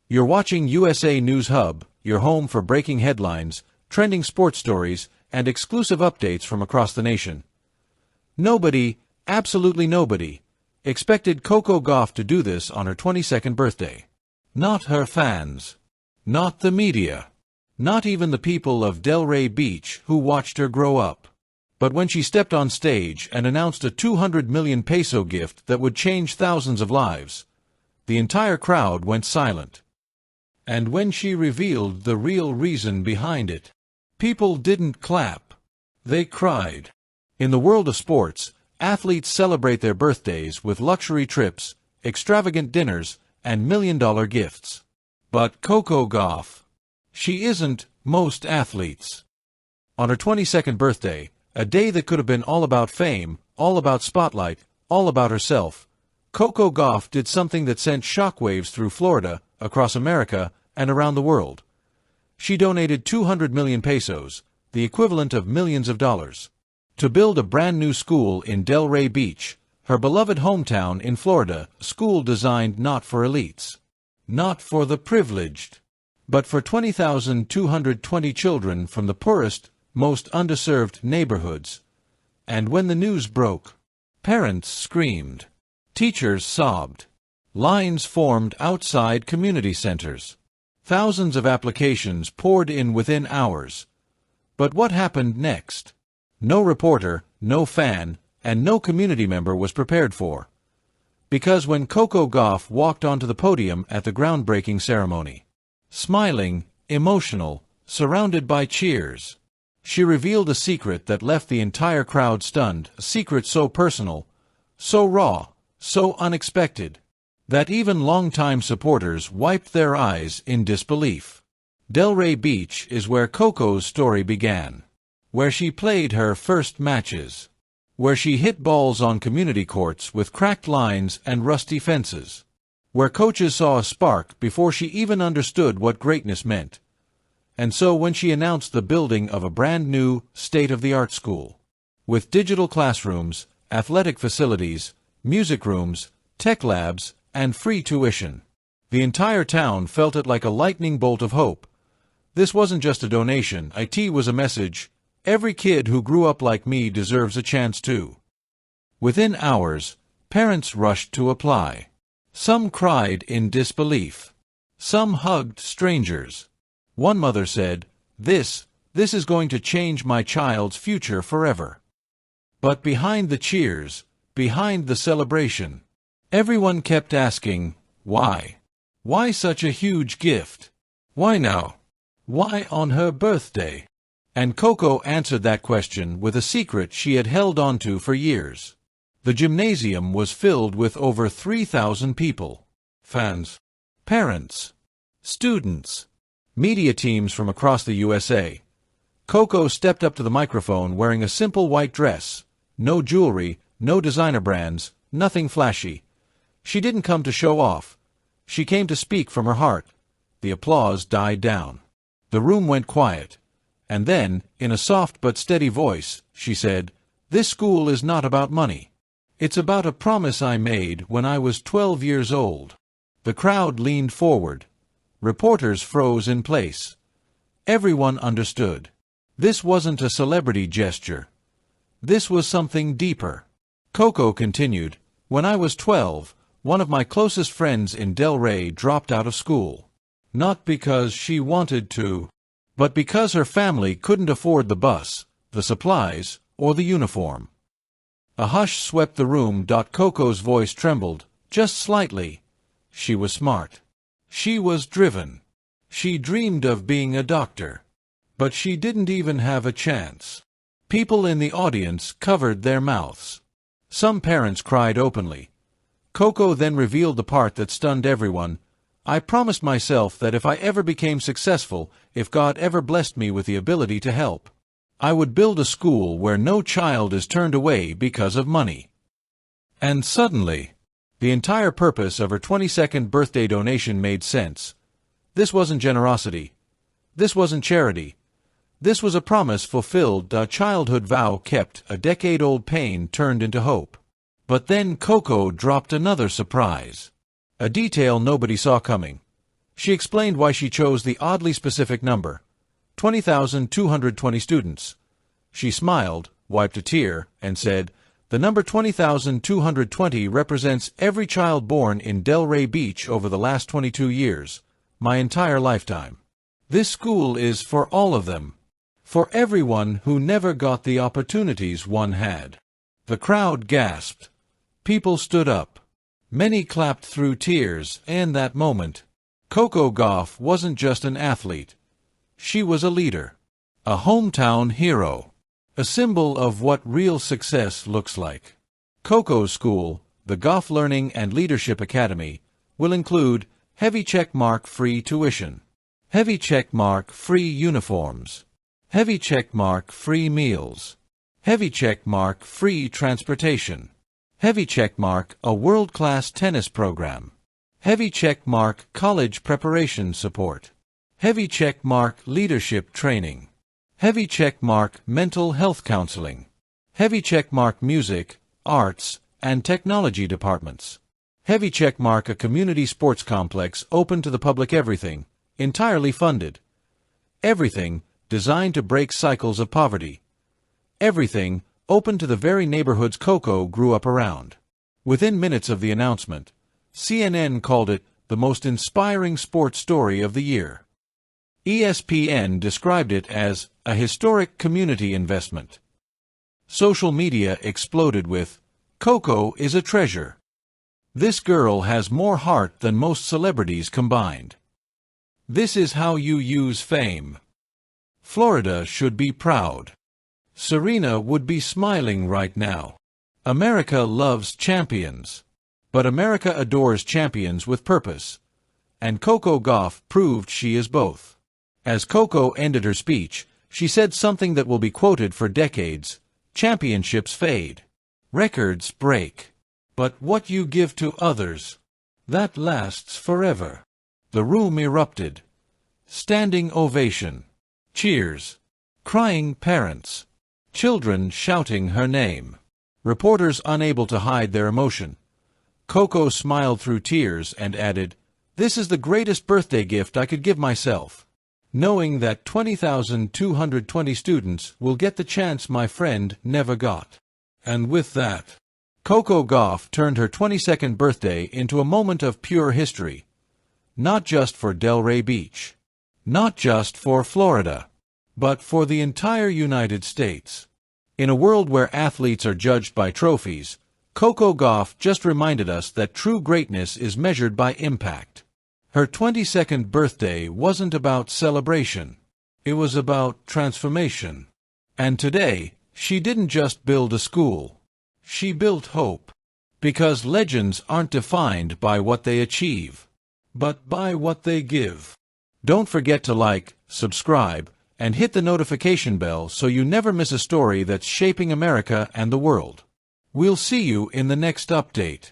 You're watching USA News Hub, your home for breaking headlines, trending sports stories, and exclusive updates from across the nation. Nobody, absolutely nobody, expected Coco Gauff to do this on her 22nd birthday. Not her fans. Not the media. Not even the people of Delray Beach who watched her grow up. But when she stepped on stage and announced a 200 million peso gift that would change thousands of lives, the entire crowd went silent. And when she revealed the real reason behind it, people didn't clap. They cried. In the world of sports, athletes celebrate their birthdays with luxury trips, extravagant dinners, and million-dollar gifts. But Coco Gauff, she isn't most athletes. On her 22nd birthday, a day that could have been all about fame, all about spotlight, all about herself, Coco Gauff did something that sent shockwaves through Florida, across America, and around the world. She donated 200 million pesos, the equivalent of millions of dollars, to build a brand new school in Delray Beach, her beloved hometown in Florida, a school designed not for elites, not for the privileged, but for 20,220 children from the poorest, most underserved neighborhoods. And when the news broke, parents screamed, teachers sobbed, lines formed outside community centers. Thousands of applications poured in within hours. But what happened next? No reporter, no fan, and no community member was prepared for. Because when Coco Gauff walked onto the podium at the groundbreaking ceremony, smiling, emotional, surrounded by cheers, she revealed a secret that left the entire crowd stunned, a secret so personal, so raw, so unexpected, that even longtime supporters wiped their eyes in disbelief. Delray Beach is where Coco's story began, where she played her first matches, where she hit balls on community courts with cracked lines and rusty fences, where coaches saw a spark before she even understood what greatness meant. And so when she announced the building of a brand new, state-of-the-art school, with digital classrooms, athletic facilities, music rooms, tech labs, and free tuition, the entire town felt it like a lightning bolt of hope. This wasn't just a donation, it was a message. Every kid who grew up like me deserves a chance too. Within hours, parents rushed to apply. Some cried in disbelief. Some hugged strangers. One mother said, This is going to change my child's future forever. But behind the cheers, behind the celebration, everyone kept asking, why? Why such a huge gift? Why now? Why on her birthday? And Coco answered that question with a secret she had held onto for years. The gymnasium was filled with over 3,000 people. Fans, parents, students, media teams from across the USA. Coco stepped up to the microphone wearing a simple white dress. No jewelry, no designer brands, nothing flashy. She didn't come to show off. She came to speak from her heart. The applause died down. The room went quiet. And then, in a soft but steady voice, she said, This school is not about money. It's about a promise I made when I was 12 years old. The crowd leaned forward. Reporters froze in place. Everyone understood. This wasn't a celebrity gesture. This was something deeper. Coco continued, When I was 12, one of my closest friends in Delray dropped out of school. Not because she wanted to, but because her family couldn't afford the bus, the supplies, or the uniform. A hush swept the room. Coco's voice trembled, just slightly. She was smart. She was driven. She dreamed of being a doctor. But she didn't even have a chance. People in the audience covered their mouths. Some parents cried openly. Coco then revealed the part that stunned everyone. I promised myself that if I ever became successful, if God ever blessed me with the ability to help, I would build a school where no child is turned away because of money. And suddenly, the entire purpose of her 22nd birthday donation made sense. This wasn't generosity. This wasn't charity. This was a promise fulfilled, a childhood vow kept, a decade-old pain turned into hope. But then Coco dropped another surprise. A detail nobody saw coming. She explained why she chose the oddly specific number, 20,220 students. She smiled, wiped a tear, and said, "The number 20,220 represents every child born in Delray Beach over the last 22 years, my entire lifetime. This school is for all of them, for everyone who never got the opportunities one had." The crowd gasped. People stood up. Many clapped through tears, and that moment, Coco Gauff wasn't just an athlete. She was a leader, a hometown hero, a symbol of what real success looks like. Coco's school, the Gauff Learning and Leadership Academy, will include heavy checkmark free tuition, heavy checkmark free uniforms, heavy checkmark free meals, heavy checkmark free transportation, heavy checkmark a world-class tennis program, heavy checkmark college preparation support, heavy checkmark leadership training, heavy checkmark mental health counseling, heavy checkmark music, arts, and technology departments, heavy checkmark a community sports complex open to the public, everything, entirely funded. Everything designed to break cycles of poverty. Everything open to the very neighborhoods Coco grew up around. Within minutes of the announcement, CNN called it the most inspiring sports story of the year. ESPN described it as a historic community investment. Social media exploded with, "Coco is a treasure. This girl has more heart than most celebrities combined. This is how you use fame. Florida should be proud. Serena would be smiling right now. America loves champions. But America adores champions with purpose. And Coco Gauff proved she is both." As Coco ended her speech, she said something that will be quoted for decades: "Championships fade. Records break. But what you give to others, that lasts forever." The room erupted. Standing ovation. Cheers. Crying parents. Children shouting her name. Reporters unable to hide their emotion. Coco smiled through tears and added, "This is the greatest birthday gift I could give myself, knowing that 20,220 students will get the chance my friend never got." And with that, Coco Gauff turned her 22nd birthday into a moment of pure history. Not just for Delray Beach. Not just for Florida. But for the entire United States. In a world where athletes are judged by trophies, Coco Gauff just reminded us that true greatness is measured by impact. Her 22nd birthday wasn't about celebration. It was about transformation. And today, she didn't just build a school. She built hope. Because legends aren't defined by what they achieve, but by what they give. Don't forget to like, subscribe, and hit the notification bell so you never miss a story that's shaping America and the world. We'll see you in the next update.